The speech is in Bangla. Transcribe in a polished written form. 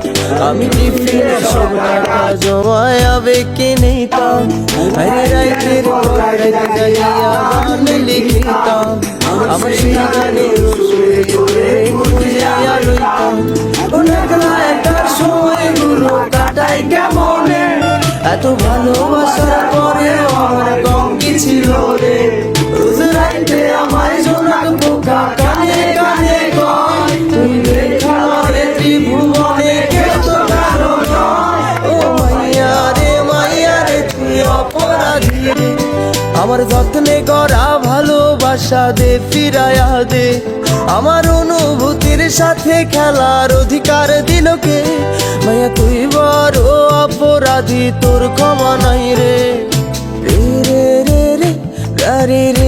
দিতাম, আমি টিফিনে সব টাকা জমায় আবেগকে নিতাম। আরে রাইতের পর রাইত জাগিয়া গান লিখিতাম, আমার সেই গানের সুরে সুরে খুঁজিয়া লইতাম। একলা একার সময়গুলো কাটাই কেমনে, এত ভালোবাসার পরে আমার কম কি ছিল রে। রোজ রাইতে আমায় জোনাক পোকা কানে কানে কয়, তুই দেখা রে ত্রিভুবনে কেউ তো কারো নয়। ও মাইয়া রে তুই অপরাধী রে, আমার যত্নে করা ভালোবাসা দে ফিরায়া দে। আমার অনুভূতির সাথে খেলার অধিকার দিল কে, মাইয়া তুই বড় অপরাধী, তোর ক্ষমা নাই রে। রে রে রে রে রে রে